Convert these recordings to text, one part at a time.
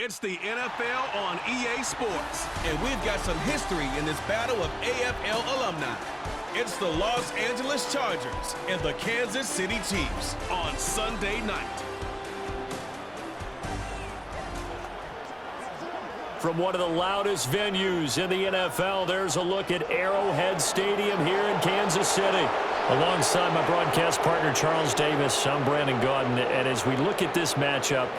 It's the NFL on EA Sports. And we've got some history in this battle of AFL alumni. It's the Los Angeles Chargers and the Kansas City Chiefs on Sunday night. From one of the loudest venues in the NFL, there's a look at Arrowhead Stadium here in Kansas City. Alongside my broadcast partner, Charles Davis, I'm Brandon Gaudin. And as we look at this matchup,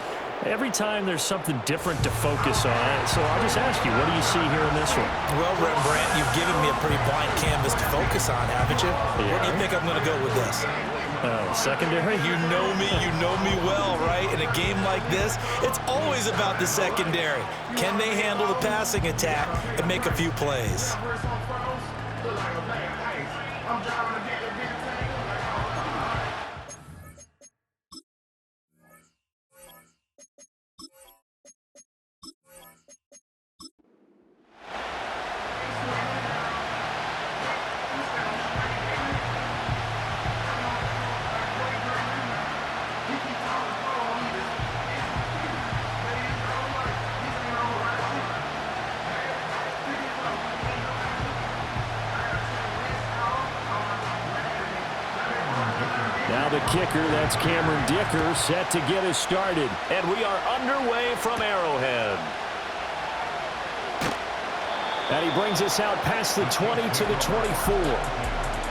every time there's something different to focus on. So I'll just ask you, what do you see here in this one? Well, Rembrandt, you've given me a pretty blank canvas to focus on, haven't you? Yeah. Where do you think I'm going to go with this? Secondary? You know me well, right? In a game like this, it's always about the secondary. Can they handle the passing attack and make a few plays? Now the kicker, that's Cameron Dicker, set to get us started. And we are underway from Arrowhead. And he brings us out past the 20 to the 24.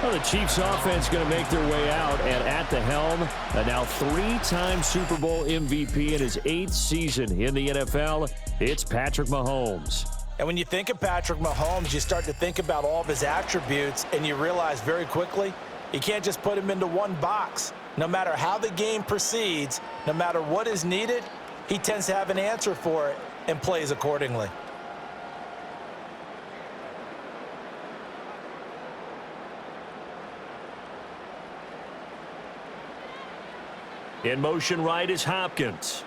Well, the Chiefs offense going to make their way out, and at the helm, a now three-time Super Bowl MVP in his 8th season in the NFL, it's Patrick Mahomes. And when you think of Patrick Mahomes, you start to think about all of his attributes, and you realize very quickly, you can't just put him into one box. No matter how the game proceeds, no matter what is needed, he tends to have an answer for it and plays accordingly. In motion right is Hopkins.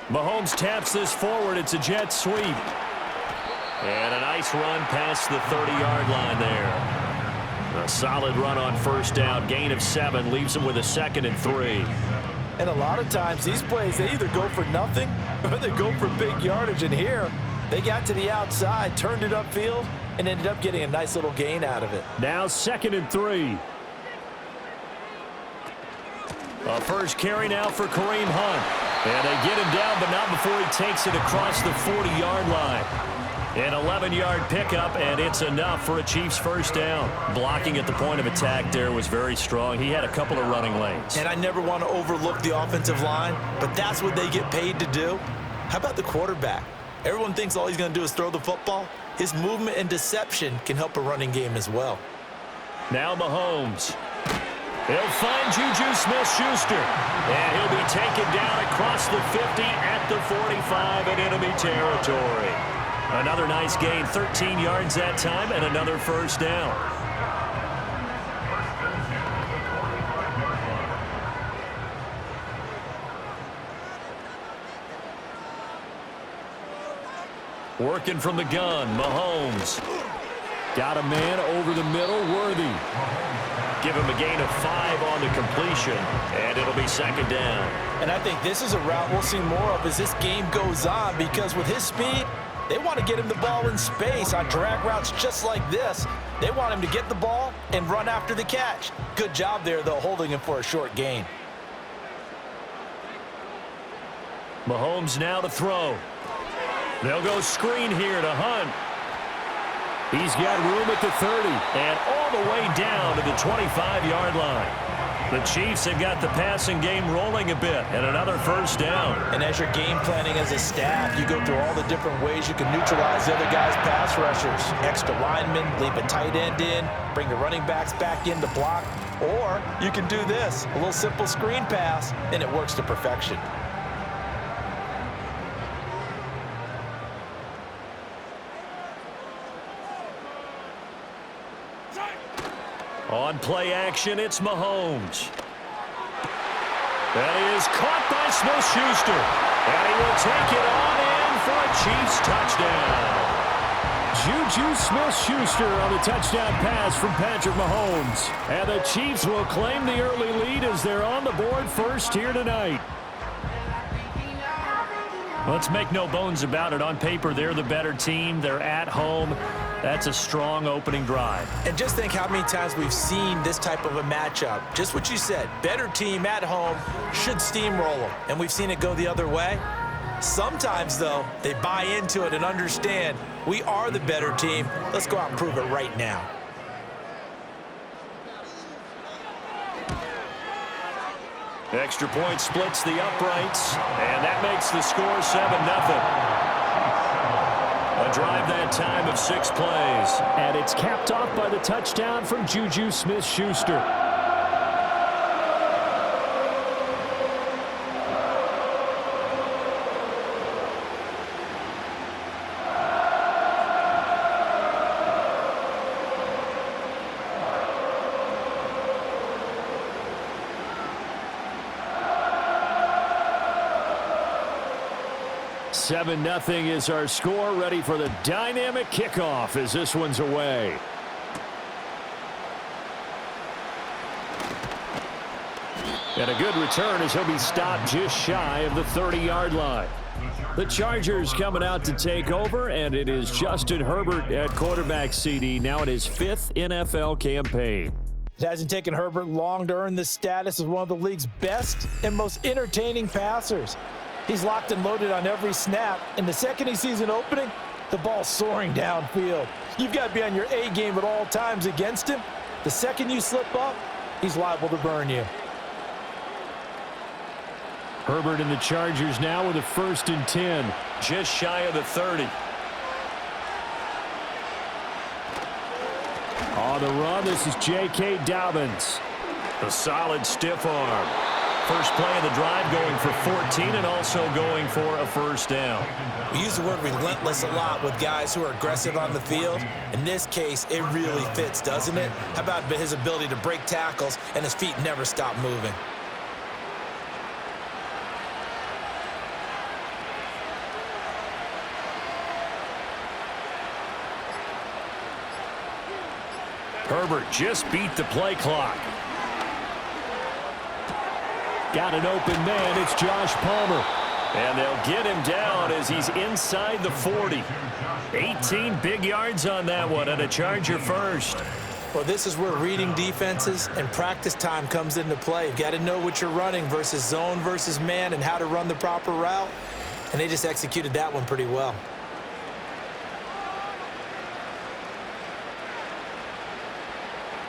Mahomes taps this forward. It's a jet sweep. And a nice run past the 30-yard line there. A solid run on first down. Gain of 7 leaves him with a 2nd and 3. And a lot of times these plays, they either go for nothing or they go for big yardage. And here, they got to the outside, turned it upfield, and ended up getting a nice little gain out of it. Now 2nd and 3. A first carry now for Kareem Hunt. And they get him down, but not before he takes it across the 40-yard line. An 11-yard pickup, and it's enough for a Chiefs first down. Blocking at the point of attack there was very strong. He had a couple of running lanes. And I never want to overlook the offensive line, but that's what they get paid to do. How about the quarterback? Everyone thinks all he's going to do is throw the football. His movement and deception can help a running game as well. Now Mahomes. He'll find Juju Smith-Schuster. And he'll be taken down across the 50 at the 45 in enemy territory. Another nice gain, 13 yards that time, and another first down. Working from the gun, Mahomes. Got a man over the middle, Worthy. Give him a gain of 5 on the completion, and it'll be 2nd down. And I think this is a route we'll see more of as this game goes on, because with his speed, they want to get him the ball in space on drag routes just like this. They want him to get the ball and run after the catch. Good job there, though, holding him for a short gain. Mahomes now to throw. They'll go screen here to Hunt. He's got room at the 30 and all the way down to the 25-yard line. The Chiefs have got the passing game rolling a bit, and another first down. And as you're game planning as a staff, you go through all the different ways you can neutralize the other guy's pass rushers. Extra linemen, leave a tight end in, bring the running backs back in to block. Or you can do this, a little simple screen pass, and it works to perfection. On play action, it's Mahomes. That is caught by Smith-Schuster. And he will take it on in for a Chiefs touchdown. Juju Smith-Schuster on the touchdown pass from Patrick Mahomes. And the Chiefs will claim the early lead as they're on the board first here tonight. Let's make no bones about it. On paper, they're the better team. They're at home. That's a strong opening drive. And just think how many times we've seen this type of a matchup. Just what you said, better team at home should steamroll them. And we've seen it go the other way. Sometimes, though, they buy into it and understand we are the better team. Let's go out and prove it right now. Extra point splits the uprights, and that makes the score 7-0. A drive that time of 6 plays. And it's capped off by the touchdown from Juju Smith-Schuster. Nothing is our score. Ready for the dynamic kickoff as this one's away. And a good return as he'll be stopped just shy of the 30-yard line. The Chargers coming out to take over, and it is Justin Herbert at quarterback CD. Now in his 5th NFL campaign. It hasn't taken Herbert long to earn this status as one of the league's best and most entertaining passers. He's locked and loaded on every snap, and the second he sees an opening, the ball's soaring downfield. You've got to be on your A game at all times against him. The second you slip up, he's liable to burn you. Herbert and the Chargers now with a 1st and 10, just shy of the 30. On the run, this is J.K. Dobbins. A solid stiff arm. First play of the drive going for 14 and also going for a 1st down. We use the word relentless a lot with guys who are aggressive on the field. In this case, it really fits, doesn't it? How about his ability to break tackles and his feet never stop moving? Herbert just beat the play clock. Got an open man. It's Josh Palmer. And they'll get him down as he's inside the 40. 18 big yards on that one and a Charger first. Well, this is where reading defenses and practice time comes into play. You've got to know what you're running versus zone versus man and how to run the proper route. And they just executed that one pretty well.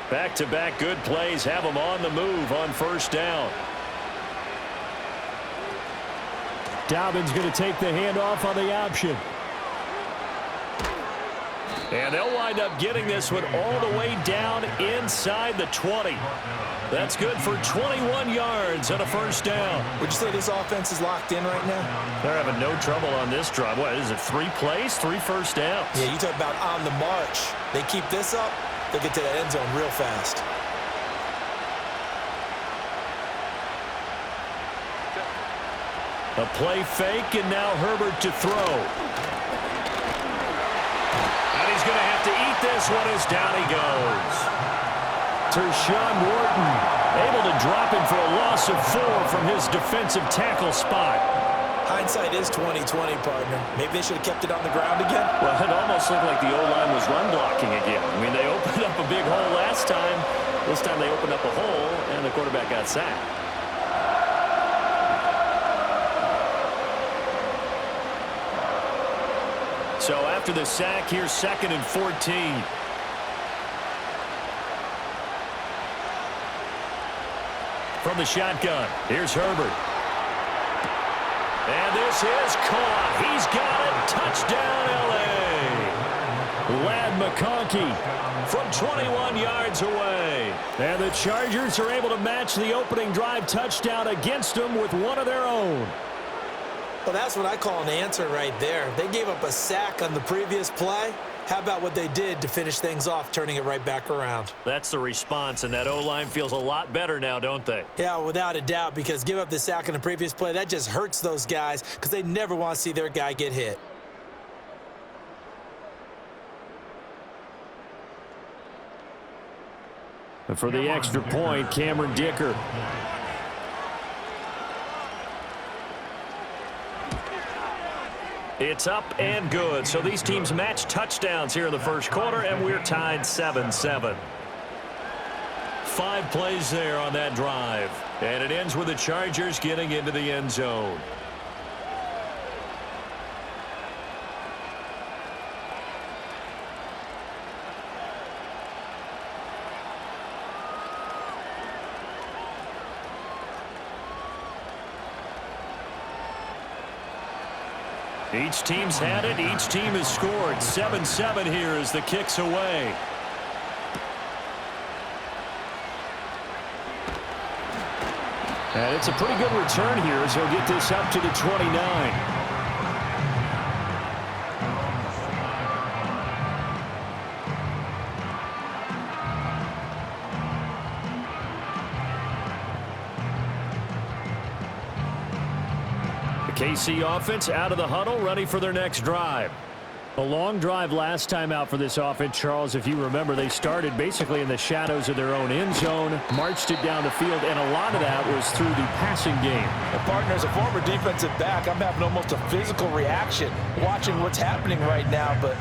Back-to-back good plays have them on the move on 1st down. Dobbins going to take the handoff on the option. And they'll wind up getting this one all the way down inside the 20. That's good for 21 yards and a 1st down. Would you say this offense is locked in right now? They're having no trouble on this drive. What is it, 3 plays, 3 1st downs? Yeah, you talk about on the march. They keep this up, they'll get to that end zone real fast. A play fake, and now Herbert to throw. And he's going to have to eat this one as down he goes. Tershawn Wharton able to drop him for a loss of 4 from his defensive tackle spot. Hindsight is 20/20, partner. Maybe they should have kept it on the ground again. Well, it almost looked like the O-line was run blocking again. I mean, they opened up a big hole last time. This time they opened up a hole, and the quarterback got sacked. So after the sack, here's 2nd and 14. From the shotgun, here's Herbert. And this is caught. He's got it. Touchdown, L.A. Lad McConkey from 21 yards away. And the Chargers are able to match the opening drive touchdown against them with one of their own. Well, that's what I call an answer right there. They gave up a sack on the previous play. How about what they did to finish things off, turning it right back around? That's the response, and that O-line feels a lot better now, don't they? Yeah, without a doubt, because give up the sack on the previous play, that just hurts those guys because they never want to see their guy get hit. And for the extra point, Cameron Dicker. It's up and good. So these teams match touchdowns here in the first quarter, and we're tied 7-7. 5 plays there on that drive. And it ends with the Chargers getting into the end zone. Each team's had it. Each team has scored. 7-7 here as the kick's away. And it's a pretty good return here as he'll get this up to the 29. KC offense out of the huddle, ready for their next drive. A long drive last time out for this offense, Charles. If you remember, they started basically in the shadows of their own end zone, marched it down the field, and a lot of that was through the passing game. Well, partner, as a former defensive back, I'm having almost a physical reaction watching what's happening right now, but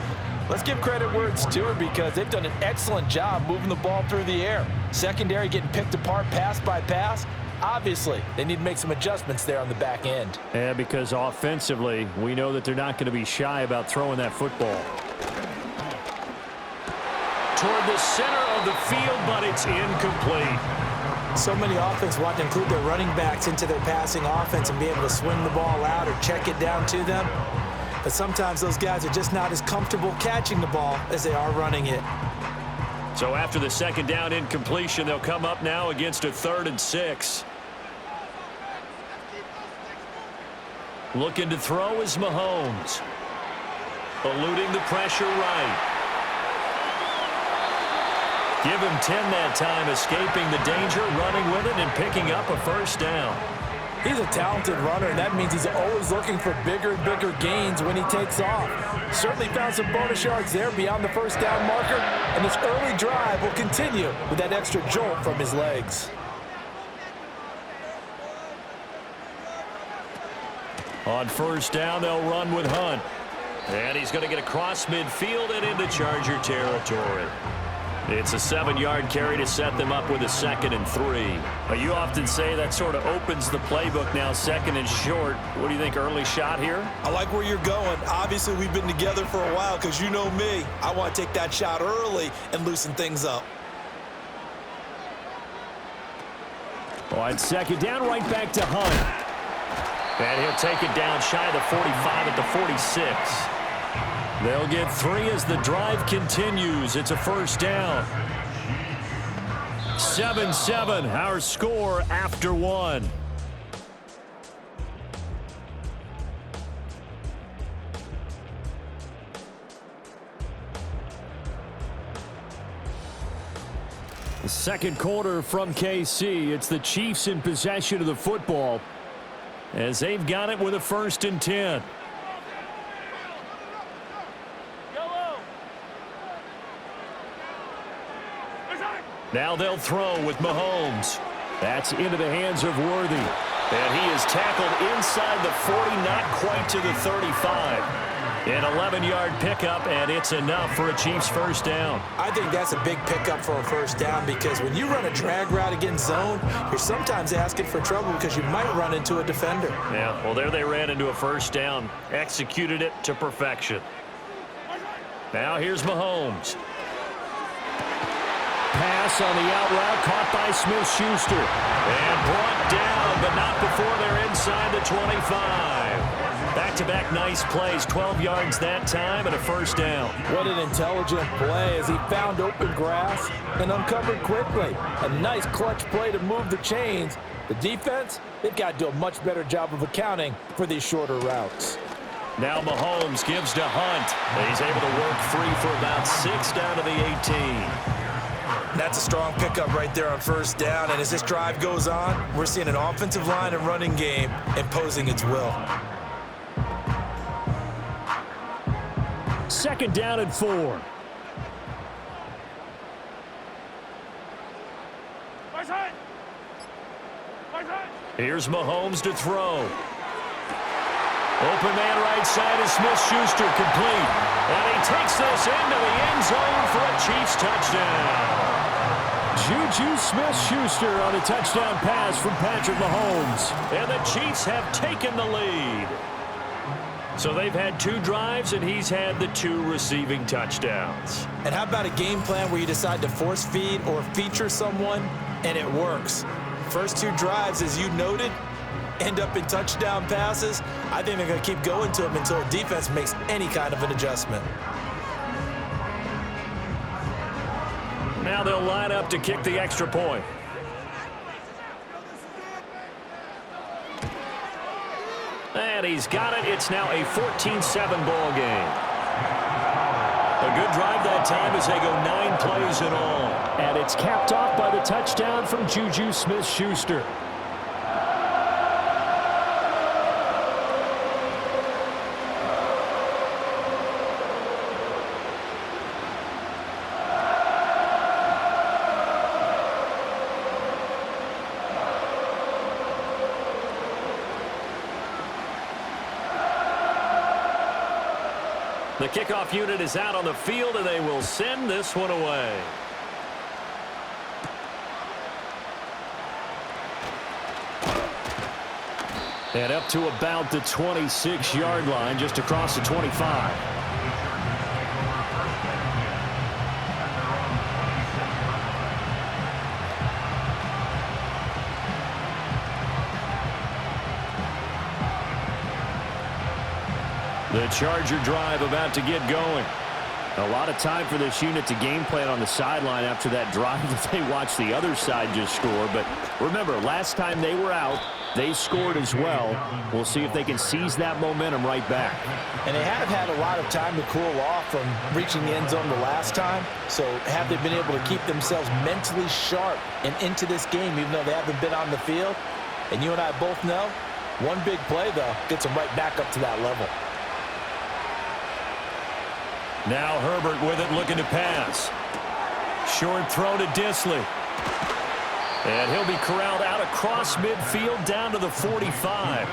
let's give credit where it's due because they've done an excellent job moving the ball through the air. Secondary getting picked apart pass by pass. Obviously, they need to make some adjustments there on the back end. Yeah, because offensively, we know that they're not going to be shy about throwing that football. Toward the center of the field, but it's incomplete. So many offenses want to include their running backs into their passing offense and be able to swing the ball out or check it down to them. But sometimes those guys are just not as comfortable catching the ball as they are running it. So after the second down incompletion, they'll come up now against a 3rd and 6. Looking to throw is Mahomes. Eluding the pressure right. Give him 10 that time, escaping the danger, running with it, and picking up a first down. He's a talented runner, and that means he's always looking for bigger and bigger gains when he takes off. Certainly found some bonus yards there beyond the first down marker, and this early drive will continue with that extra jolt from his legs. On first down, they'll run with Hunt. And he's going to get across midfield and into Charger territory. It's a 7-yard carry to set them up with a 2nd and 3. You often say that sort of opens the playbook now, 2nd and short. What do you think, early shot here? I like where you're going. Obviously, we've been together for a while because you know me. I want to take that shot early and loosen things up. On 2nd down, right back to Hunt. And he'll take it down shy of the 45 at the 46. They'll get 3 as the drive continues. It's a first down. 7-7, our score after 1. The second quarter from KC. It's the Chiefs in possession of the football as they've got it with a 1st and 10. Now they'll throw with Mahomes. That's into the hands of Worthy. And he is tackled inside the 40, not quite to the 35. An 11-yard pickup, and it's enough for a Chiefs first down. I think that's a big pickup for a first down because when you run a drag route against zone, you're sometimes asking for trouble because you might run into a defender. Yeah, well, there they ran into a first down. Executed it to perfection. Now here's Mahomes. Pass on the out route, caught by Smith-Schuster. And brought down, but not before they're inside the 25. Back-to-back nice plays, 12 yards that time and a first down. What an intelligent play as he found open grass and uncovered quickly. A nice clutch play to move the chains. The defense, they've got to do a much better job of accounting for these shorter routes. Now Mahomes gives to Hunt. He's able to work 3 for about 6 down to the 18. That's a strong pickup right there on first down, and as this drive goes on, we're seeing an offensive line and running game imposing its will. 2nd down and 4. Here's Mahomes to throw. Open man right side is Smith-Schuster, complete. And he takes this into the end zone for a Chiefs touchdown. Juju Smith-Schuster on a touchdown pass from Patrick Mahomes. And the Chiefs have taken the lead. So they've had 2 drives, and he's had the 2 receiving touchdowns. And how about a game plan where you decide to force feed or feature someone, and it works? First 2 drives, as you noted, end up in touchdown passes. I think they're going to keep going to them until the defense makes any kind of an adjustment. Now they'll line up to kick the extra point. And he's got it. It's now a 14-7 ball game. A good drive that time as they go 9 plays in all. And it's capped off by the touchdown from Juju Smith-Schuster. The kickoff unit is out on the field, and they will send this one away. And up to about the 26-yard line, just across the 25. The Charger drive about to get going. A lot of time for this unit to game plan on the sideline after that drive that they watched the other side just score. But remember, last time they were out, they scored as well. We'll see if they can seize that momentum right back. And they have had a lot of time to cool off from reaching the end zone the last time. So have they been able to keep themselves mentally sharp and into this game, even though they haven't been on the field? And you and I both know, one big play, though, gets them right back up to that level. Now Herbert with it, looking to pass. Short throw to Disley. And he'll be corralled out across midfield down to the 45.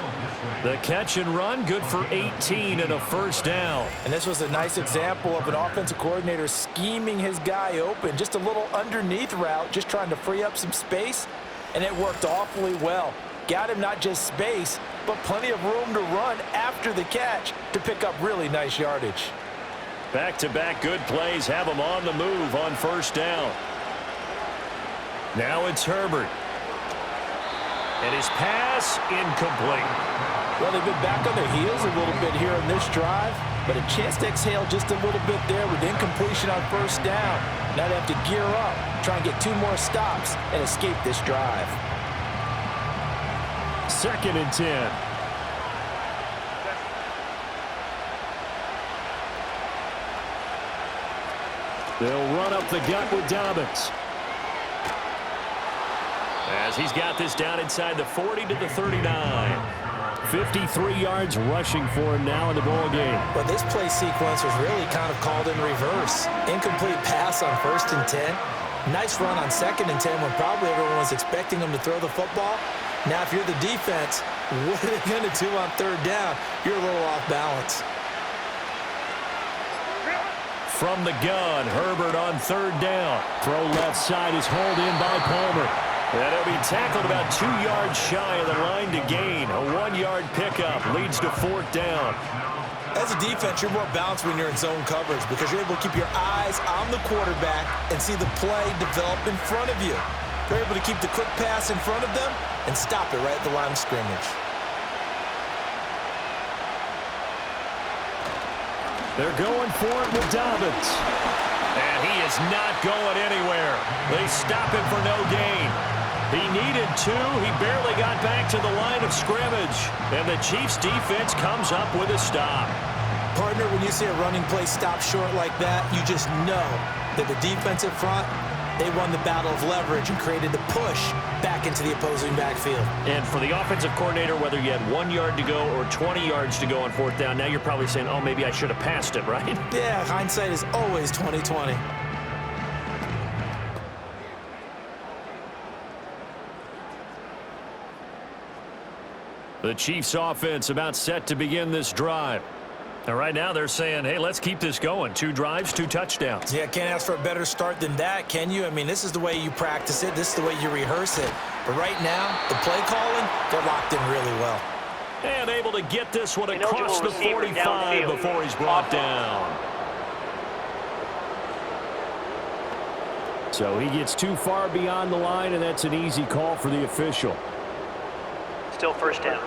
The catch and run, good for 18 and a first down. And this was a nice example of an offensive coordinator scheming his guy open. Just a little underneath route, just trying to free up some space. And it worked awfully well. Got him not just space, but plenty of room to run after the catch to pick up really nice yardage. Back-to-back good plays have him on the move on first down. Now it's Herbert. And his pass incomplete. Well, they've been back on their heels a little bit here in this drive, but a chance to exhale just a little bit there with incompletion on first down. Now they have to gear up, try and get 2 more stops, and escape this drive. 2nd and 10. They'll run up the gut with Dobbins. As he's got this down inside the 40 to the 39. 53 yards rushing for him now in the ball game. But this play sequence was really kind of called in reverse. Incomplete pass on 1st and 10. Nice run on 2nd and 10 when probably everyone was expecting him to throw the football. Now, if you're the defense, what are they going to do on 3rd down? You're a little off balance. From the gun, Herbert on 3rd down. Throw left side is hauled in by Palmer. And he'll be tackled about 2 yards shy of the line to gain. A 1-yard pickup leads to 4th down. As a defense, you're more balanced when you're in zone coverage because you're able to keep your eyes on the quarterback and see the play develop in front of you. You're able to keep the quick pass in front of them and stop it right at the line of scrimmage. They're going for it with Dobbins. And he is not going anywhere. They stop him for no gain. He needed 2. He barely got back to the line of scrimmage. And the Chiefs defense comes up with a stop. Partner, when you see a running play stop short like that, you just know that the defensive front, they won the battle of leverage and created the push back into the opposing backfield. And for the offensive coordinator, whether you had 1 yard to go or 20 yards to go on 4th down, now you're probably saying, oh, maybe I should have passed it, right? Yeah, hindsight is always 20/20. The Chiefs offense about set to begin this drive. And right now they're saying, hey, let's keep this going. 2 drives, 2 touchdowns. Yeah, can't ask for a better start than that, can you? I mean, this is the way you practice it. This is the way you rehearse it. But right now, the play calling, they're locked in really well. And able to get this one across the 45 before he's brought down. So he gets too far beyond the line, and that's an easy call for the official. Still first down.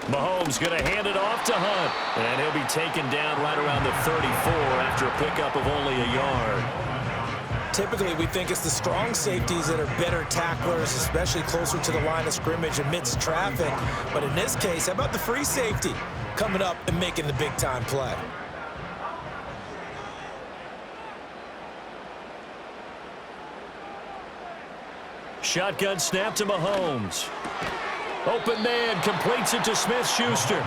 Mahomes going to hand it off to Hunt. And he'll be taken down right around the 34 after a pickup of only a yard. Typically, we think it's the strong safeties that are better tacklers, especially closer to the line of scrimmage amidst traffic. But in this case, how about the free safety coming up and making the big-time play? Shotgun snap to Mahomes. Open man completes it to Smith-Schuster.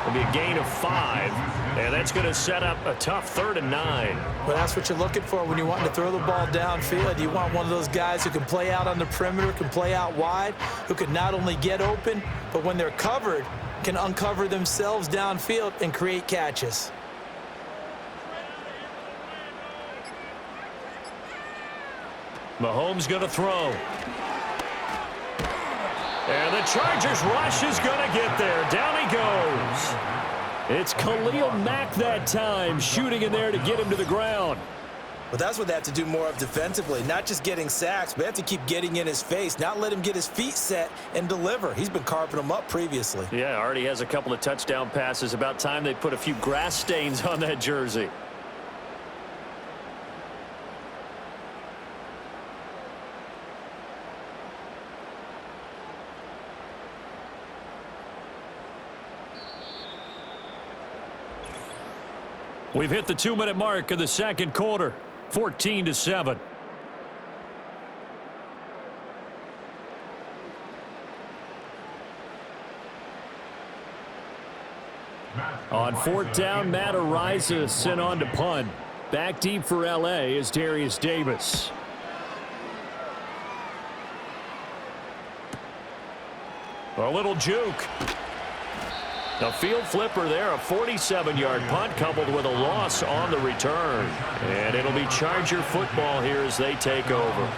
It'll be a gain of 5, and that's going to set up a tough 3rd and 9. Well, that's what you're looking for when you want to throw the ball downfield. You want one of those guys who can play out on the perimeter, can play out wide, who can not only get open, but when they're covered, can uncover themselves downfield and create catches. Mahomes going to throw. And the Chargers rush is going to get there. Down he goes. It's Khalil Mack that time, shooting in there to get him to the ground. But that's what they have to do more of defensively, not just getting sacks, but they have to keep getting in his face, not let him get his feet set and deliver. He's been carving them up previously. Yeah, already has a couple of touchdown passes. About time they put a few grass stains on that jersey. We've hit the 2-minute mark of the second quarter, 14-7. On 4th down, Matt Ariza sent on to punt. Back deep for L.A. is Darius Davis. A little juke. A field flipper there, a 47-yard punt coupled with a loss on the return. And it'll be Charger football here as they take over.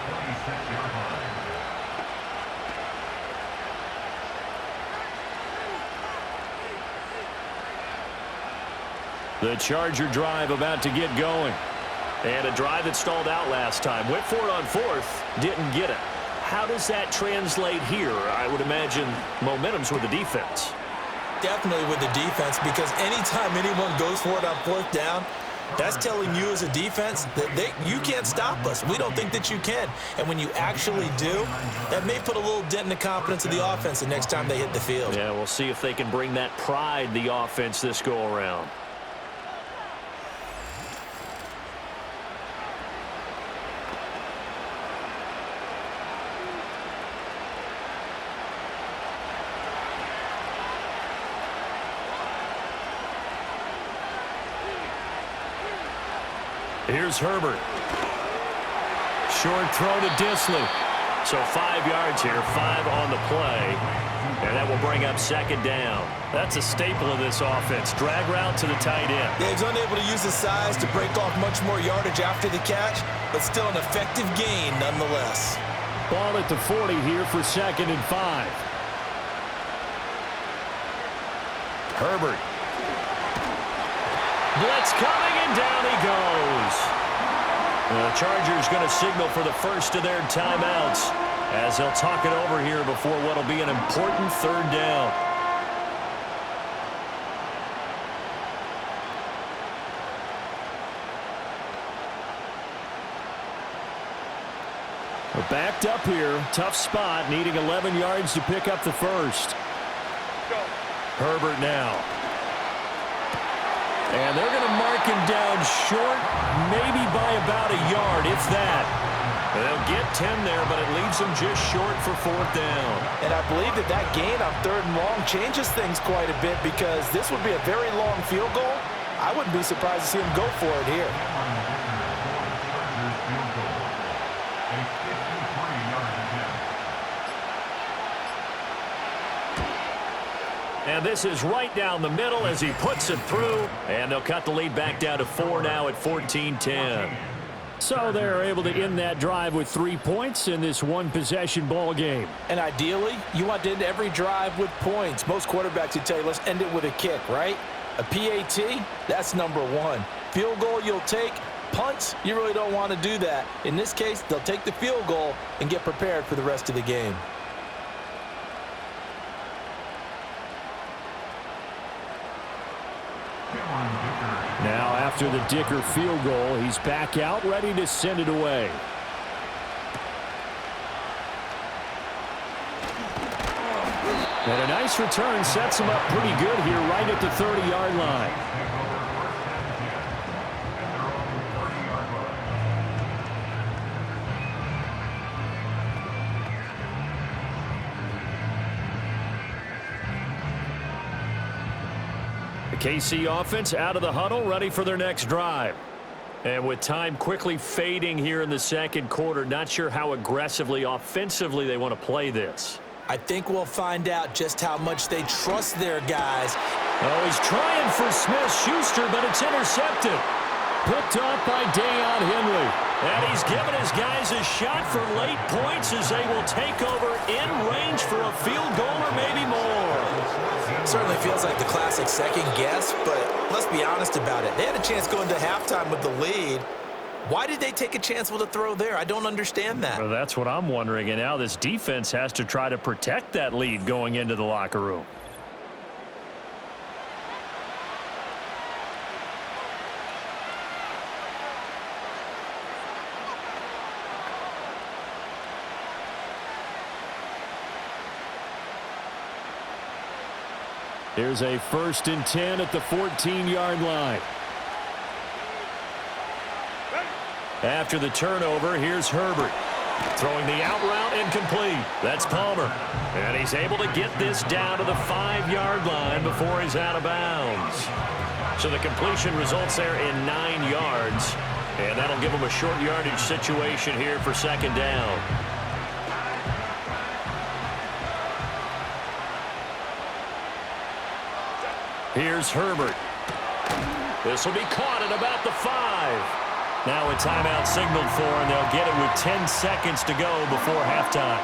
The Charger drive about to get going. And a drive that stalled out last time. Went for it on 4th, didn't get it. How does that translate here? I would imagine momentum's with the defense. Definitely with the defense, because anytime anyone goes for it on 4th down, that's telling you as a defense that you can't stop us. We don't think that you can. And when you actually do, that may put a little dent in the confidence of the offense the next time they hit the field. Yeah, we'll see if they can bring that pride, the offense, this go-around. Here's Herbert. Short throw to Disley. So 5 yards here, 5 on the play. And that will bring up 2nd down. That's a staple of this offense. Drag route to the tight end. Yeah, he's unable to use his size to break off much more yardage after the catch, but still an effective gain nonetheless. Ball at the 40 here for 2nd and 5. Herbert. Blitz coming, and down he goes. The Chargers going to signal for the first of their timeouts as they'll talk it over here before what will be an important 3rd down. We're backed up here. Tough spot, needing 11 yards to pick up the first. Herbert now. And they're going to mark him down short, maybe by about a yard, if that. They'll get 10 there, but it leaves them just short for 4th down. And I believe that gain on 3rd and long changes things quite a bit because this would be a very long field goal. I wouldn't be surprised to see him go for it here. And this is right down the middle as he puts it through. And they'll cut the lead back down to 4 now at 14-10. So they're able to end that drive with 3 points in this one-possession ball game. And ideally, you want to end every drive with points. Most quarterbacks would tell you, let's end it with a kick, right? A PAT, that's number 1. Field goal you'll take. Punts, you really don't want to do that. In this case, they'll take the field goal and get prepared for the rest of the game. Now, after the Dicker field goal, he's back out, ready to send it away. And a nice return sets him up pretty good here right at the 30-yard line. The KC offense out of the huddle, ready for their next drive. And with time quickly fading here in the second quarter, not sure how aggressively, offensively they want to play this. I think we'll find out just how much they trust their guys. Oh, he's trying for Smith-Schuster, but it's intercepted. Picked off by Deion Henley. And he's given his guys a shot for late points as they will take over in range for a field goal or maybe more. Certainly feels like the classic second guess, but let's be honest about it. They had a chance going to halftime with the lead. Why did they take a chance with a throw there? I don't understand that. Well, that's what I'm wondering, and now this defense has to try to protect that lead going into the locker room. Here's a 1st and 10 at the 14-yard line. After the turnover, here's Herbert. Throwing the out route incomplete. That's Palmer. And he's able to get this down to the 5-yard line before he's out of bounds. So the completion results there in 9 yards. And that'll give him a short yardage situation here for 2nd down. Here's Herbert. This will be caught at about the 5. Now a timeout signaled for, and they'll get it with 10 seconds to go before halftime.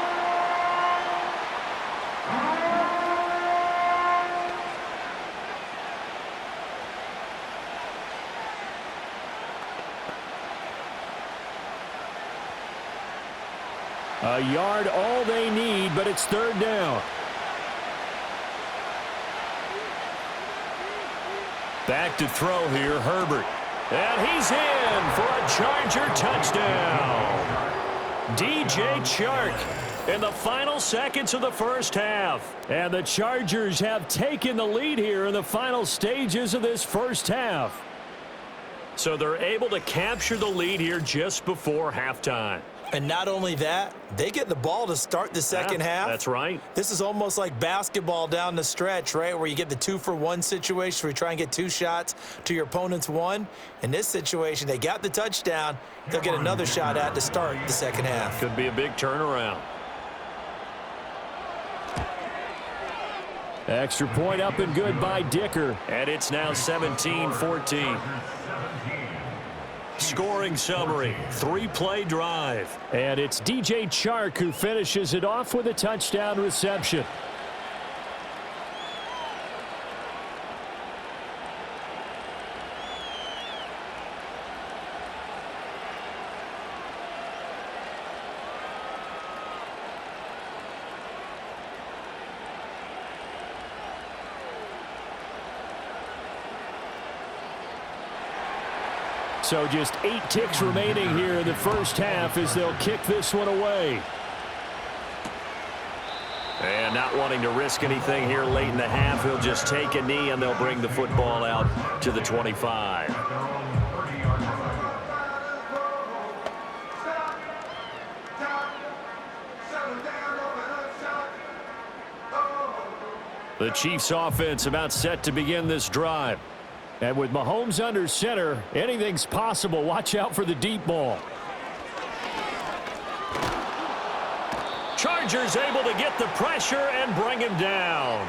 A yard all they need, but it's 3rd down. Back to throw here, Herbert. And he's in for a Charger touchdown. DJ Chark in the final seconds of the first half. And the Chargers have taken the lead here in the final stages of this first half. So they're able to capture the lead here just before halftime. And not only that, they get the ball to start the second half. That's right. This is almost like basketball down the stretch, right, where you get the 2-for-1 situation where you try and get 2 shots to your opponent's 1. In this situation, they got the touchdown. They'll get another shot at to start the second half. Could be a big turnaround. Extra point up and good by Dicker. And it's now 17-14. Scoring summary, 3-play drive. And it's DJ Chark who finishes it off with a touchdown reception. So just 8 ticks remaining here in the first half as they'll kick this one away. And not wanting to risk anything here late in the half, he'll just take a knee, and they'll bring the football out to the 25. The Chiefs offense about set to begin this drive. And with Mahomes under center, anything's possible. Watch out for the deep ball. Chargers able to get the pressure and bring him down.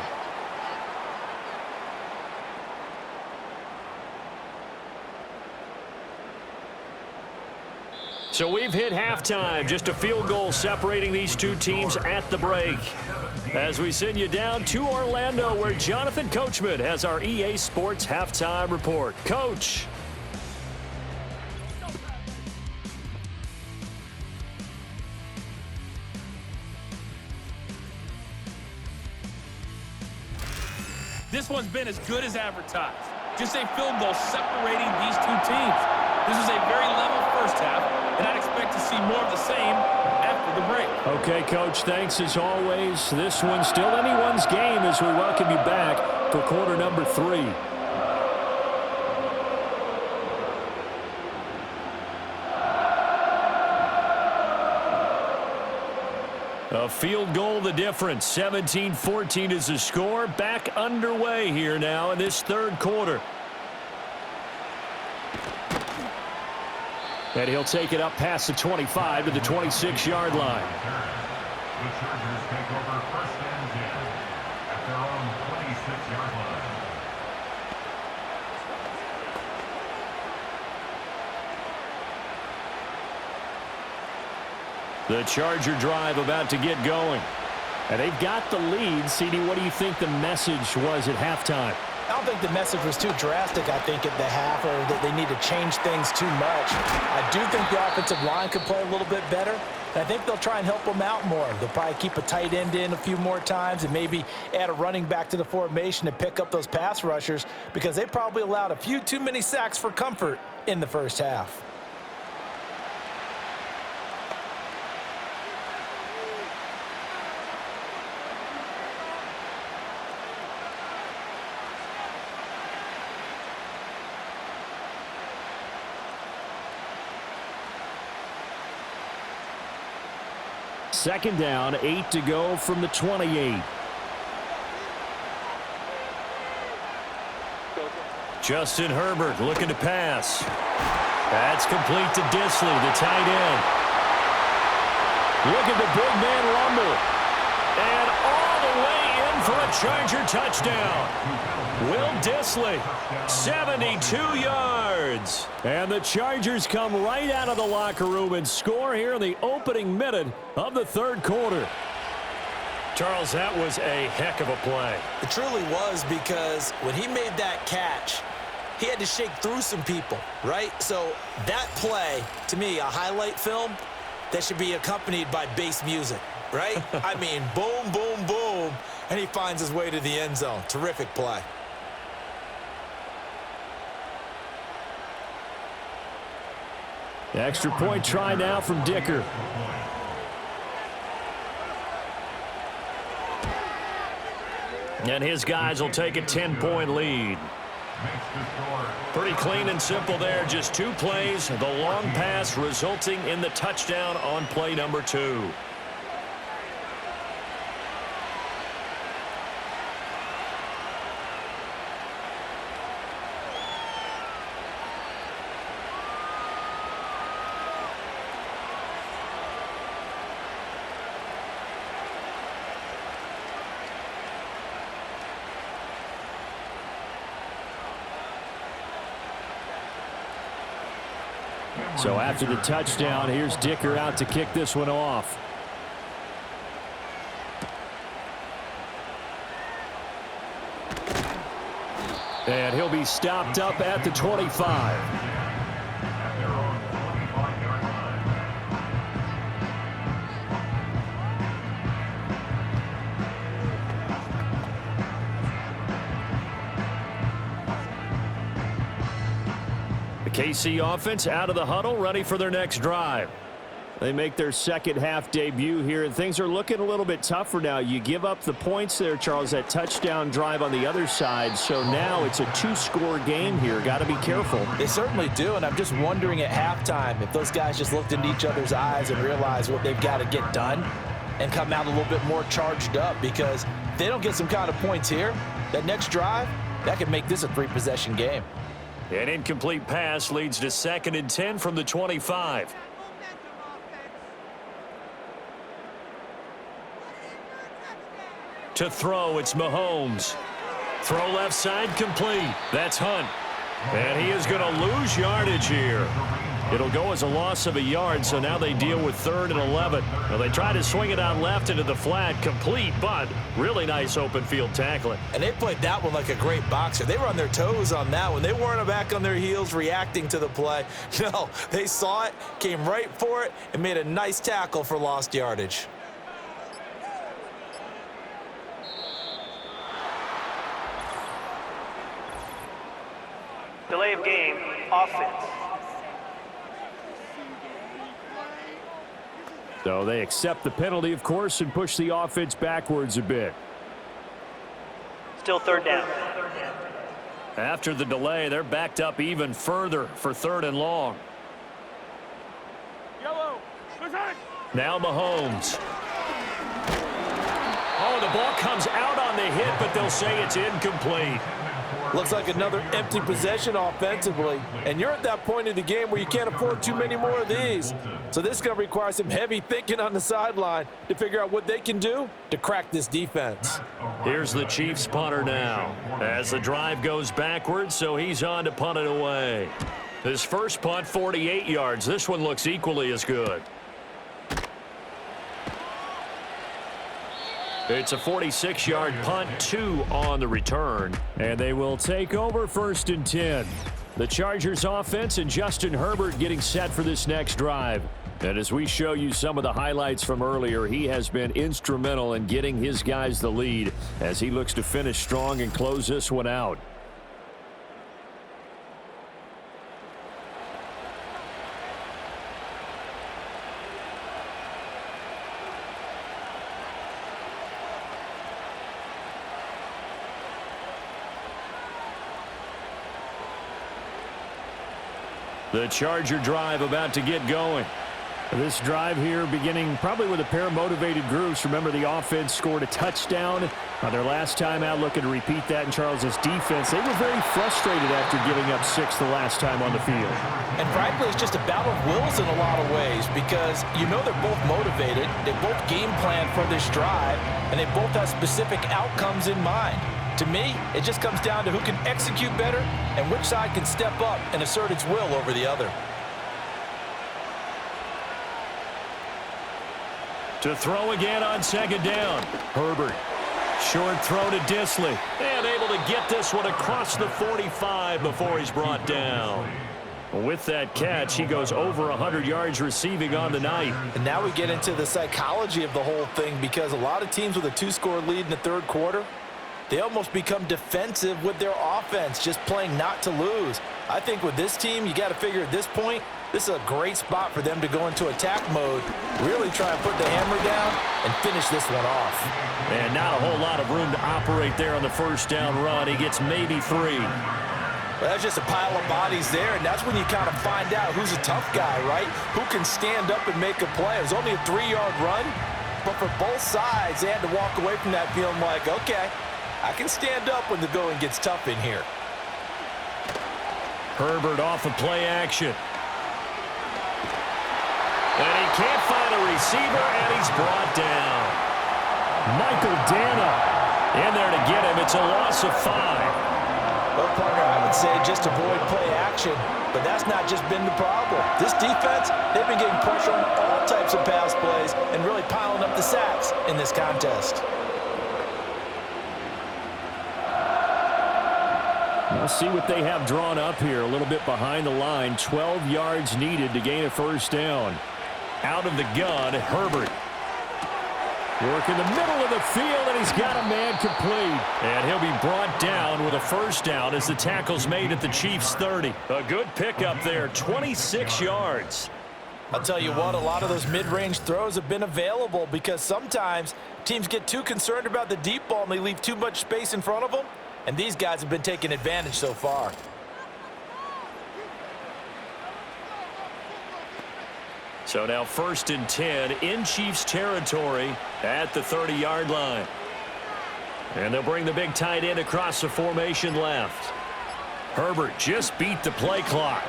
So we've hit halftime. Just a field goal separating these two teams at the break. As we send you down to Orlando, where Jonathan Coachman has our EA Sports halftime report. Coach. This one's been as good as advertised. Just a field goal separating these two teams. This is a very level first half, and I'd expect to see more of the same after the break. Okay, Coach, thanks as always. This one's still anyone's game as we welcome you back for quarter number 3. A field goal the difference. 17-14 is the score. Back underway here now in this third quarter. And he'll take it up past the 25 to the 26-yard line. The Chargers take over first and 10 at their own 26-yard line. The Charger drive about to get going. And they've got the lead. CD, what do you think the message was at halftime? I don't think the message was too drastic, I think, at the half, or that they need to change things too much. I do think the offensive line could play a little bit better. And I think they'll try and help them out more. They'll probably keep a tight end in a few more times and maybe add a running back to the formation to pick up those pass rushers, because they probably allowed a few too many sacks for comfort in the first half. Second down, 8 to go from the 28. Justin Herbert looking to pass. That's complete to Disley, the tight end. Look at the big man rumble. And all the way in for a Charger touchdown. Will Disley, 72 yards. And the Chargers come right out of the locker room and score here in the opening minute of the third quarter. Charles, that was a heck of a play. It truly was, because when he made that catch, he had to shake through some people, right? So that play, to me, a highlight film that should be accompanied by bass music, right? I mean, boom, boom, boom, and he finds his way to the end zone. Terrific play. Extra point try now from Dicker. And his guys will take a 10-point lead. Pretty clean and simple there. Just 2 plays. The long pass resulting in the touchdown on play number 2. So after the touchdown, here's Dicker out to kick this one off. And he'll be stopped up at the 25. KC offense out of the huddle, ready for their next drive. They make their second half debut here, and things are looking a little bit tougher now. You give up the points there, Charles, that touchdown drive on the other side. So now it's a 2-score game here. Got to be careful. They certainly do, and I'm just wondering at halftime if those guys just looked into each other's eyes and realized what they've got to get done and come out a little bit more charged up, because if they don't get some kind of points here, that next drive, that could make this a 3-possession game. An incomplete pass leads to 2nd and 10 from the 25. To throw, it's Mahomes. Throw left side, complete. That's Hunt. And he is going to lose yardage here. It'll go as a loss of a yard, so now they deal with 3rd and 11. Well, they try to swing it out left into the flat, complete, but really nice open field tackling. And they played that one like a great boxer. They were on their toes on that one. They weren't back on their heels reacting to the play. No, they saw it, came right for it, and made a nice tackle for lost yardage. Delay of game, offense. So they accept the penalty, of course, and push the offense backwards a bit. Still 3rd down. After the delay, they're backed up even further for 3rd and long. Now Mahomes. Oh, the ball comes out on the hit, but they'll say it's incomplete. Looks like another empty possession offensively. And you're at that point in the game where you can't afford too many more of these. So this is going to require some heavy thinking on the sideline to figure out what they can do to crack this defense. Here's the Chiefs punter now as the drive goes backwards, so he's on to punt it away. His first punt, 48 yards. This one looks equally as good. It's a 46-yard punt, 2 on the return. And they will take over 1st and 10. The Chargers offense and Justin Herbert getting set for this next drive. And as we show you some of the highlights from earlier, he has been instrumental in getting his guys the lead as he looks to finish strong and close this one out. The Charger drive about to get going. This drive here beginning probably with a pair of motivated groups. Remember, the offense scored a touchdown on their last time out. Looking to repeat that in Charles' defense. They were very frustrated after giving up 6 the last time on the field. And frankly, it's just a battle of wills in a lot of ways, because you know they're both motivated. They both game plan for this drive, and they both have specific outcomes in mind. To me, it just comes down to who can execute better and which side can step up and assert its will over the other. To throw again on 2nd down. Herbert. Short throw to Disley. And able to get this one across the 45 before he's brought down. With that catch, he goes over 100 yards receiving on the night. And now we get into the psychology of the whole thing, because a lot of teams with a 2-score lead in the 3rd quarter, they almost become defensive with their offense, just playing not to lose. I think with this team, you got to figure at this point, this is a great spot for them to go into attack mode, really try and put the hammer down and finish this one off. And not a whole lot of room to operate there on the 1st down run. He gets maybe 3. Well, that's just a pile of bodies there, and that's when you kind of find out who's a tough guy, right? Who can stand up and make a play. It was only a 3-yard run, but for both sides, they had to walk away from that feeling like, okay, I can stand up when the going gets tough in here. Herbert off of play action. And he can't find a receiver, and he's brought down. Michael Dana in there to get him. It's a loss of 5. Well, partner, I would say just avoid play action, but that's not just been the problem. This defense, they've been getting pressure on all types of pass plays and really piling up the sacks in this contest. We'll see what they have drawn up here. A little bit behind the line. 12 yards needed to gain a 1st down. Out of the gun, Herbert. Work in the middle of the field, and he's got a man complete. And he'll be brought down with a 1st down as the tackle's made at the Chiefs' 30. A good pickup there, 26 yards. I'll tell you what, a lot of those mid-range throws have been available because sometimes teams get too concerned about the deep ball and they leave too much space in front of them, and these guys have been taking advantage so far. So now 1st and 10 in Chiefs territory at the 30-yard line. And they'll bring the big tight end across the formation left. Herbert just beat the play clock.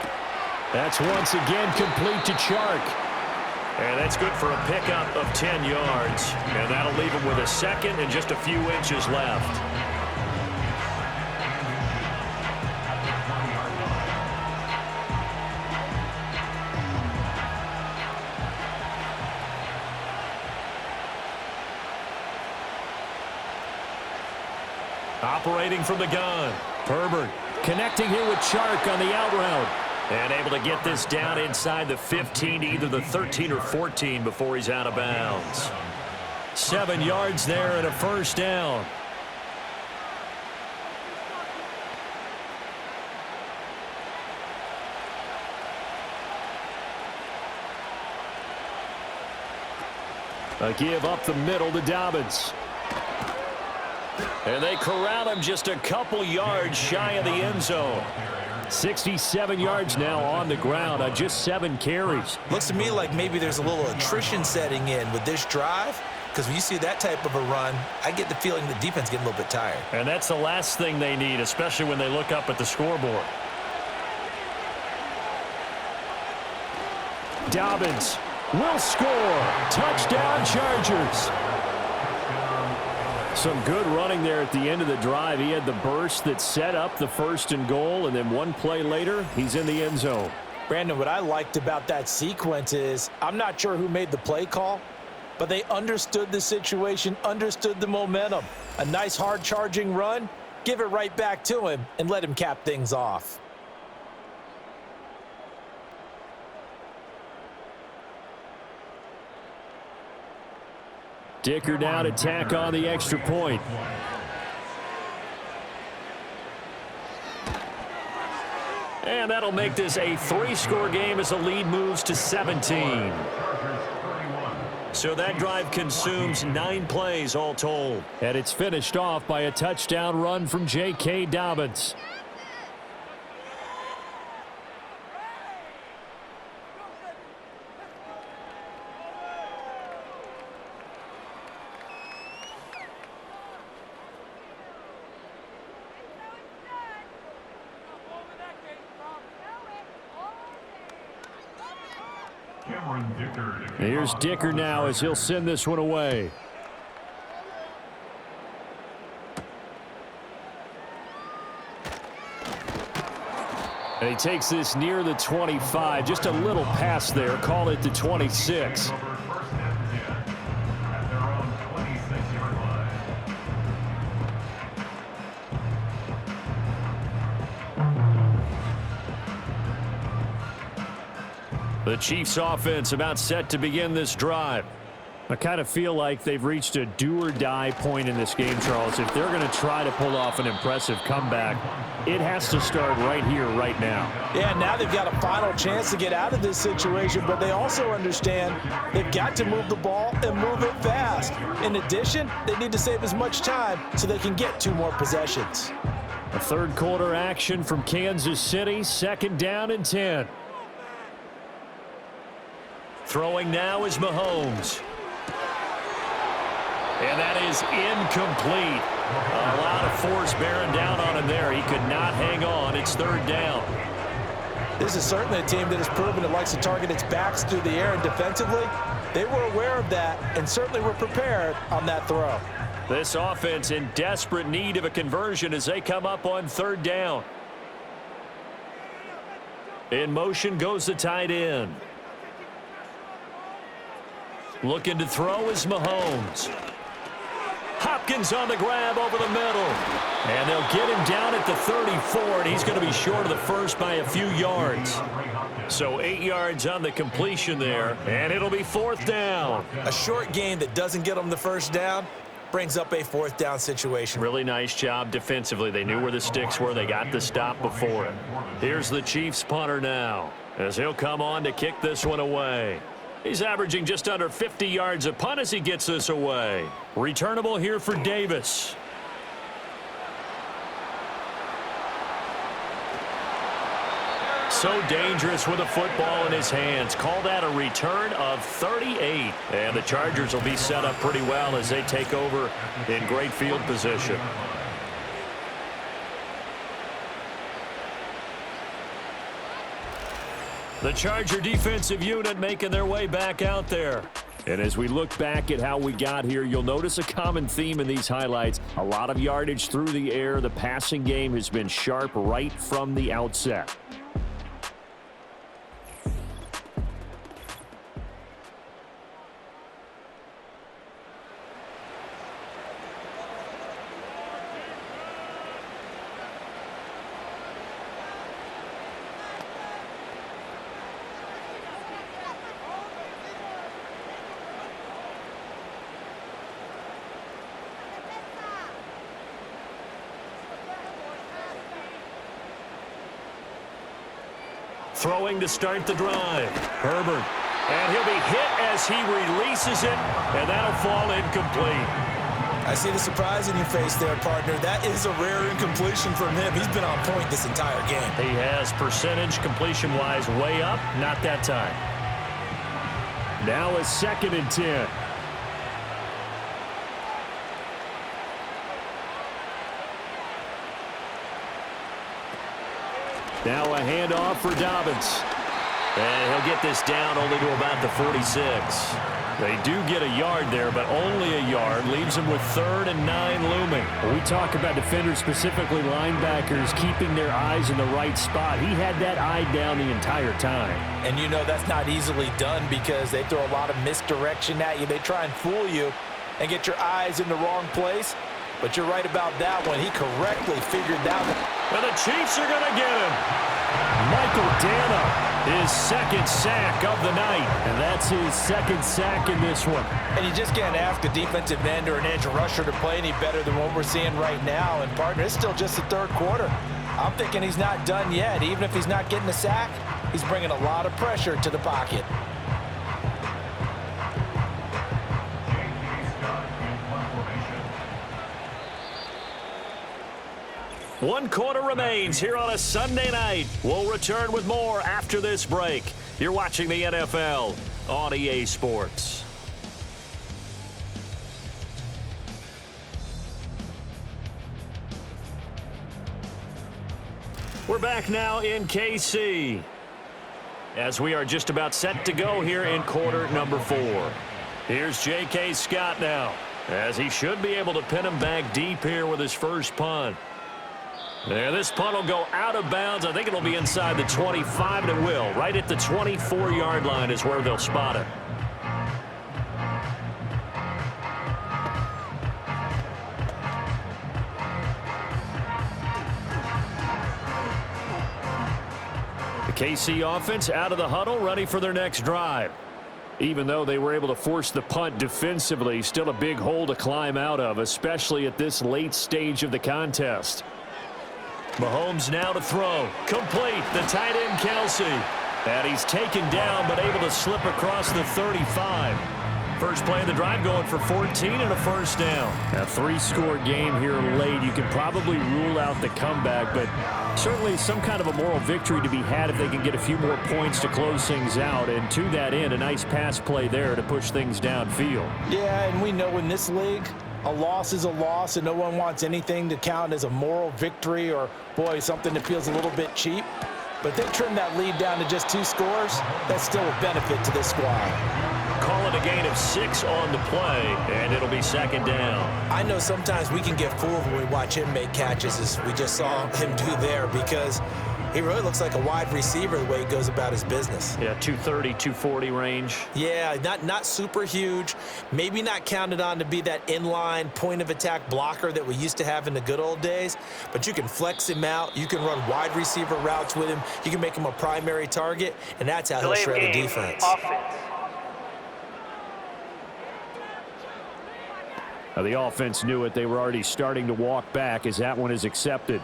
That's once again complete to Chark. And that's good for a pickup of 10 yards. And that'll leave him with a second and just a few inches left. Operating from the gun. Herbert connecting here with Chark on the out route. And able to get this down inside the 15, either the 13 or 14 before he's out of bounds. 7 yards there and a 1st down. A give up the middle to Dobbins. And they corral him just a couple yards shy of the end zone. 67 yards now on the ground on just 7 carries. Looks to me like maybe there's a little attrition setting in with this drive, because when you see that type of a run, I get the feeling the defense getting a little bit tired. And that's the last thing they need, especially when they look up at the scoreboard. Dobbins will score. Touchdown, Chargers. Some good running there at the end of the drive. He had the burst that set up the 1st and goal, and then one play later, he's in the end zone. Brandon, what I liked about that sequence is I'm not sure who made the play call, but they understood the situation, understood the momentum. A nice hard charging run, give it right back to him, and let him cap things off. Dicker down to tack on the extra point. And that'll make this a 3-score game as the lead moves to 17. So that drive consumes 9 plays all told. And it's finished off by a touchdown run from J.K. Dobbins. Here's Dicker now as he'll send this one away. And he takes this near the 25. Just a little pass there. Call it the 26. The Chiefs offense about set to begin this drive. I kind of feel like they've reached a do-or-die point in this game, Charles. If they're going to try to pull off an impressive comeback, it has to start right here, right now. Yeah, now they've got a final chance to get out of this situation, but they also understand they've got to move the ball and move it fast. In addition, they need to save as much time so they can get 2 more possessions. A 3rd quarter action from Kansas City, 2nd down and 10. Throwing now is Mahomes. And that is incomplete. A lot of force bearing down on him there. He could not hang on. It's 3rd down. This is certainly a team that has proven it likes to target its backs through the air, and defensively, they were aware of that and certainly were prepared on that throw. This offense in desperate need of a conversion as they come up on 3rd down. In motion goes the tight end. Looking to throw is Mahomes. Hopkins on the grab over the middle. And they'll get him down at the 34, and he's going to be short of the first by a few yards. So 8 yards on the completion there, and it'll be 4th down. A short gain that doesn't get them the 1st down brings up a 4th down situation. Really nice job defensively. They knew where the sticks were. They got the stop before it. Here's the Chiefs punter now. as he'll come on to kick this one away. He's averaging just under 50 yards a punt as he gets this away. Returnable here for Davis. So dangerous with a football in his hands. Call that a return of 38. And the Chargers will be set up pretty well as they take over in great field position. The Charger defensive unit making their way back out there. And as we look back at how we got here, you'll notice a common theme in these highlights. A lot of yardage through the air. The passing game has been sharp right from the outset. Throwing to start the drive. Herbert. And he'll be hit as he releases it, and that'll fall incomplete. I see the surprise in your face there, partner. That is a rare incompletion from him. He's been on point this entire game. He has percentage completion-wise way up. Not that time. Now a 2nd and 10. Now a handoff for Dobbins. And he'll get this down only to about the 46. They do get a yard there, but only a yard. Leaves them with 3rd and 9 looming. When we talk about defenders, specifically linebackers, keeping their eyes in the right spot. He had that eye down the entire time. And you know that's not easily done because they throw a lot of misdirection at you. They try and fool you and get your eyes in the wrong place. But you're right about that one. He correctly figured that one. And the Chiefs are going to get him. Michael Dana, his 2nd sack of the night. And that's his 2nd sack in this one. And you just can't ask a defensive end or an edge rusher to play any better than what we're seeing right now. And, partner, it's still just the 3rd quarter. I'm thinking he's not done yet. Even if he's not getting a sack, he's bringing a lot of pressure to the pocket. One quarter remains here on a Sunday night. We'll return with more after this break. You're watching the NFL on EA Sports. We're back now in KC as we are just about set to go here in quarter number 4. Here's J.K. Scott now as he should be able to pin him back deep here with his first punt. And this punt will go out of bounds. I think it'll be inside the 25, and it will. Right at the 24-yard line is where they'll spot it. The KC offense out of the huddle, ready for their next drive. Even though they were able to force the punt defensively, still a big hole to climb out of, especially at this late stage of the contest. Mahomes now to throw. Complete. The tight end, Kelsey. And he's taken down, but able to slip across the 35. First play of the drive going for 14 and a first down. A 3-score game here late. You can probably rule out the comeback, but certainly some kind of a moral victory to be had if they can get a few more points to close things out. And to that end, a nice pass play there to push things downfield. Yeah, and we know in this league, a loss is a loss, and no one wants anything to count as a moral victory or, boy, something that feels a little bit cheap. But they trim that lead down to just 2 scores. That's still a benefit to this squad. Call it a gain of 6 on the play, and it'll be 2nd down. I know sometimes we can get fooled when we watch him make catches, as we just saw him do there, because he really looks like a wide receiver the way he goes about his business. Yeah, 230, 240 range. Yeah, not super huge. Maybe not counted on to be that inline point-of-attack blocker that we used to have in the good old days, but you can flex him out. You can run wide receiver routes with him. You can make him a primary target, and that's how he'll shred the defense. Offense. Now the offense knew it. They were already starting to walk back as that one is accepted.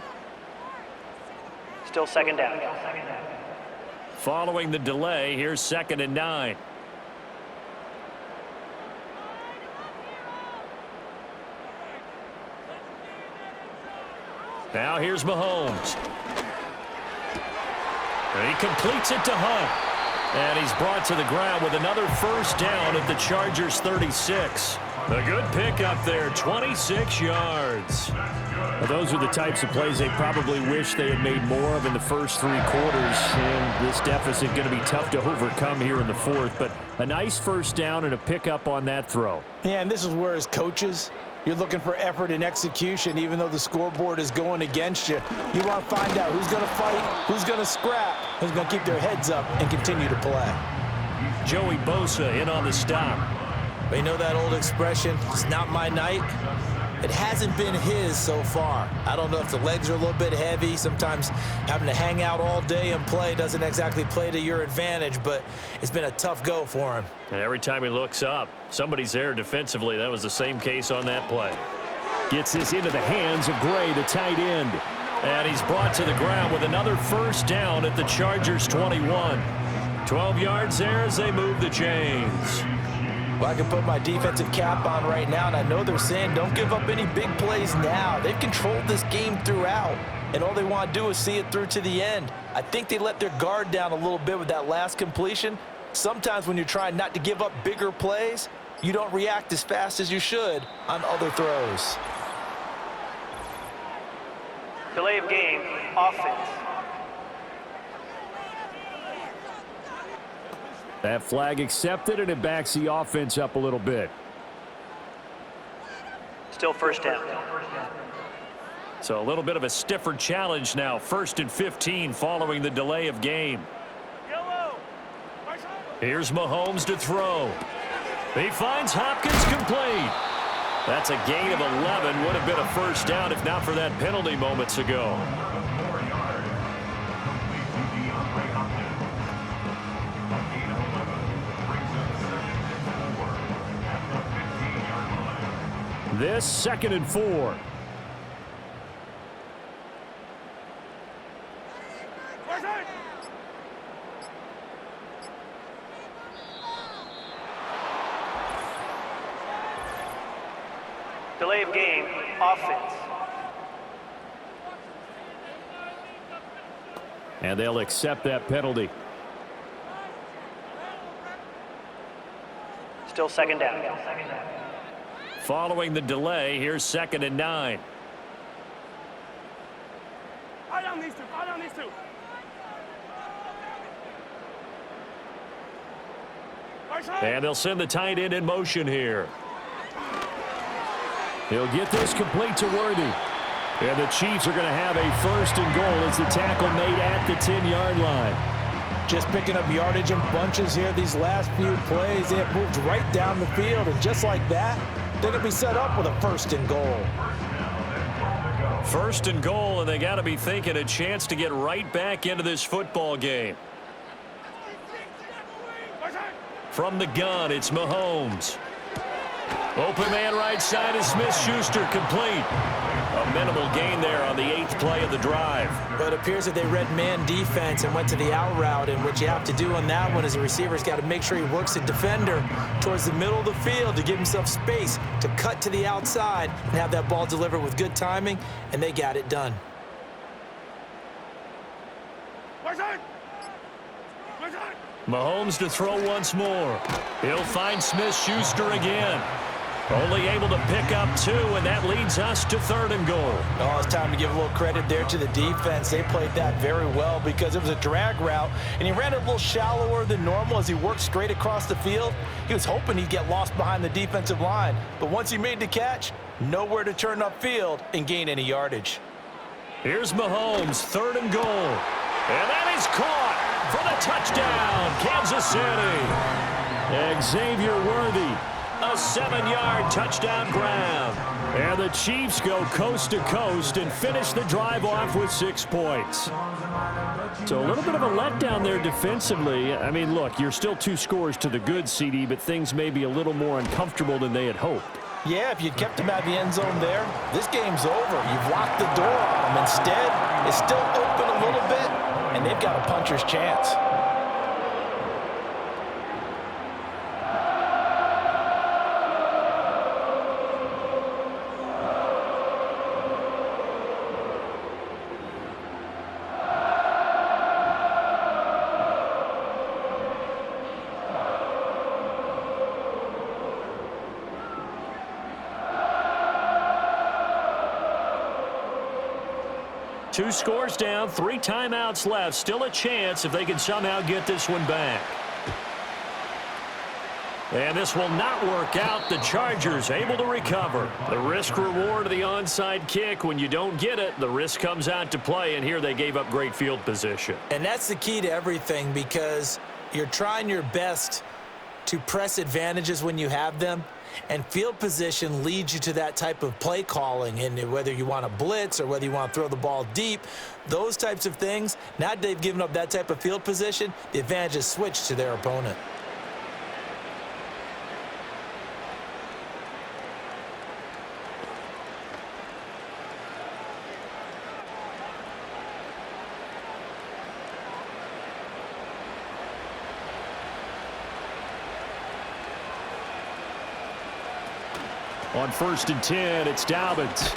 Still 2nd down. Following the delay, here's 2nd and 9. Now here's Mahomes. And he completes it to Hunt. And he's brought to the ground with another first down at the Chargers' 36. A good pickup there, 26 yards. Well, those are the types of plays they probably wish they had made more of in the first 3 quarters. And this deficit going to be tough to overcome here in the 4th. But a nice first down and a pickup on that throw. Yeah, and this is where as coaches, you're looking for effort and execution, even though the scoreboard is going against you. You want to find out who's going to fight, who's going to scrap, who's going to keep their heads up and continue to play. Joey Bosa in on the stop. But you know that old expression, it's not my night? It hasn't been his so far. I don't know if the legs are a little bit heavy. Sometimes having to hang out all day and play doesn't exactly play to your advantage, but it's been a tough go for him. And every time he looks up, somebody's there defensively. That was the same case on that play. Gets this into the hands of Gray, the tight end. And he's brought to the ground with another first down at the Chargers' 21. 12 yards there as they move the chains. Well, I can put my defensive cap on right now, and I know they're saying don't give up any big plays now. They've controlled this game throughout, and all they want to do is see it through to the end. I think they let their guard down a little bit with that last completion. Sometimes when you're trying not to give up bigger plays, you don't react as fast as you should on other throws. Delay of game, offense. That flag accepted, and it backs the offense up a little bit. Still first down. So a little bit of a stiffer challenge now. 1st and 15 following the delay of game. Here's Mahomes to throw. He finds Hopkins complete. That's a gain of 11. Would have been a first down if not for that penalty moments ago. This 2nd and 4. Delay of game, offense. And they'll accept that penalty. Still second down. Following the delay, here's 2nd and 9. Eye on these two. Eye on these two. And they'll send the tight end in motion here. He'll get this complete to Worthy. And the Chiefs are going to have a 1st and goal as the tackle made at the 10-yard line. Just picking up yardage in bunches here these last few plays. They have moved right down the field, and just like that, they're going to be set up with a 1st and goal. 1st and goal, and they got to be thinking a chance to get right back into this football game. From the gun, it's Mahomes. Open man right side is Smith-Schuster, complete. A minimal gain there on the 8th play of the drive. But it appears that they read man defense and went to the out route, and what you have to do on that one is the receiver's got to make sure he works the defender towards the middle of the field to give himself space to cut to the outside and have that ball delivered with good timing, and they got it done. Mahomes to throw once more. He'll find Smith-Schuster again. Only able to pick up 2, and that leads us to 3rd and goal. Oh, it's time to give a little credit there to the defense. They played that very well because it was a drag route, and he ran it a little shallower than normal as he worked straight across the field. He was hoping he'd get lost behind the defensive line, but once he made the catch, nowhere to turn upfield and gain any yardage. Here's Mahomes, 3rd and goal. And that is caught for the touchdown, Kansas City. Xavier Worthy. A 7-yard touchdown grab. And the Chiefs go coast to coast and finish the drive off with 6 points. So a little bit of a letdown there defensively. I mean, look, you're still 2 scores to the good, CD, but things may be a little more uncomfortable than they had hoped. Yeah, if you kept him out of the end zone there, this game's over. You've locked the door on him. Instead, it's still open a little bit, and they've got a puncher's chance. 2 scores down, 3 timeouts left. Still a chance if they can somehow get this one back. And this will not work out. The Chargers able to recover. The risk reward of the onside kick. When you don't get it, the risk comes out to play, and here they gave up great field position. And that's the key to everything, because you're trying your best to press advantages when you have them, and field position leads you to that type of play calling. And whether you want to blitz or whether you want to throw the ball deep, those types of things, now that they've given up that type of field position, the advantage is switched to their opponent. On 1st and 10, it's Dobbins.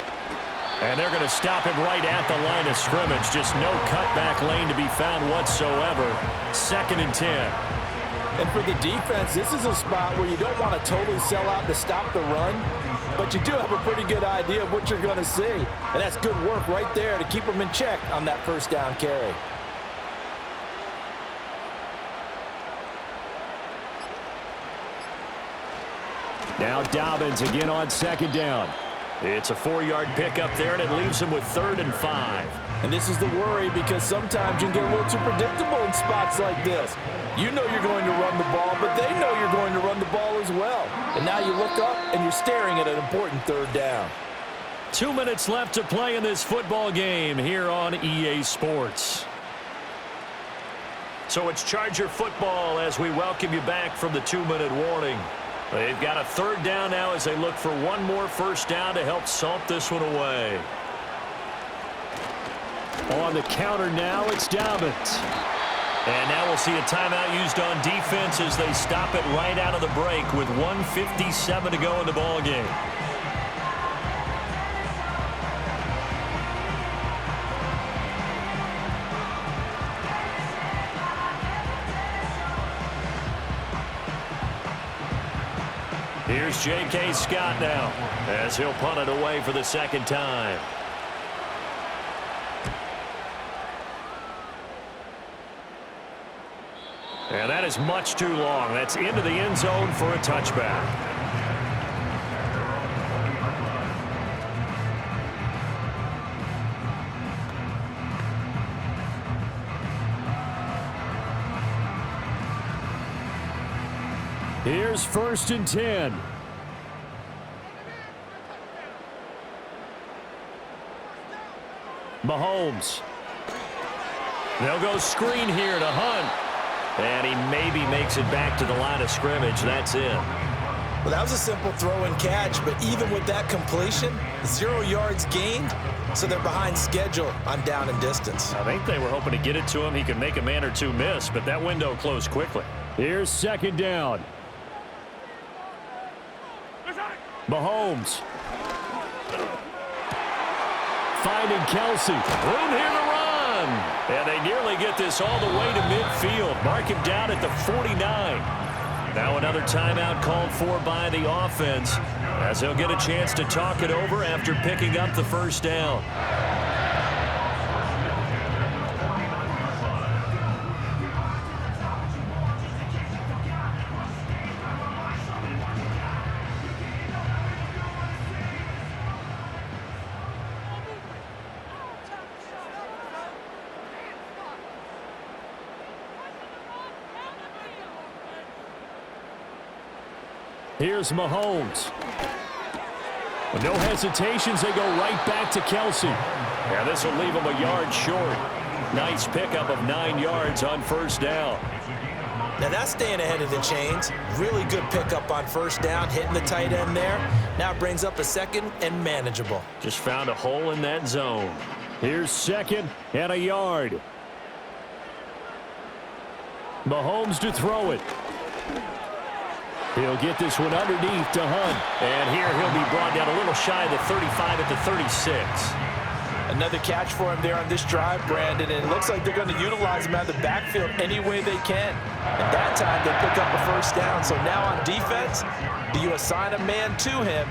And they're going to stop him right at the line of scrimmage. Just no cutback lane to be found whatsoever. 2nd and 10. And for the defense, this is a spot where you don't want to totally sell out to stop the run, but you do have a pretty good idea of what you're going to see. And that's good work right there to keep them in check on that 1st down carry. Now Dobbins again on 2nd down. It's a 4-yard pickup there, and it leaves him with 3rd and 5. And this is the worry, because sometimes you can get a little too predictable in spots like this. You know you're going to run the ball, but they know you're going to run the ball as well. And now you look up, and you're staring at an important 3rd down. 2 minutes left to play in this football game here on EA Sports. So it's Charger football as we welcome you back from the 2-minute warning. They've got a 3rd down now as they look for one more 1st down to help salt this one away. On the counter now, it's Dobbins. And now we'll see a timeout used on defense as they stop it right out of the break with 1:57 to go in the ball game. Here's J.K. Scott now as he'll punt it away for the 2nd time. And that is much too long. That's into the end zone for a touchback. Here's 1st and 10. Mahomes. They'll go screen here to Hunt. And he maybe makes it back to the line of scrimmage. That's it. Well, that was a simple throw and catch, but even with that completion, 0 yards gained, so they're behind schedule on down and distance. I think they were hoping to get it to him. He could make a man or two miss, but that window closed quickly. Here's 2nd down. Mahomes. Finding Kelsey. Room here to run. And they nearly get this all the way to midfield. Mark him down at the 49. Now another timeout called for by the offense as they'll get a chance to talk it over after picking up the 1st down. Here's Mahomes. With no hesitations, they go right back to Kelsey. Yeah, this will leave him a yard short. Nice pickup of 9 yards on 1st down. Now that's staying ahead of the chains. Really good pickup on 1st down, hitting the tight end there. Now it brings up a 2nd and manageable. Just found a hole in that zone. Here's 2nd and a yard. Mahomes to throw it. He'll get this one underneath to Hunt. And here he'll be brought down a little shy of the 35 at the 36. Another catch for him there on this drive, Brandon, and it looks like they're going to utilize him out of the backfield any way they can. And that time they pick up a 1st down. So now on defense, do you assign a man to him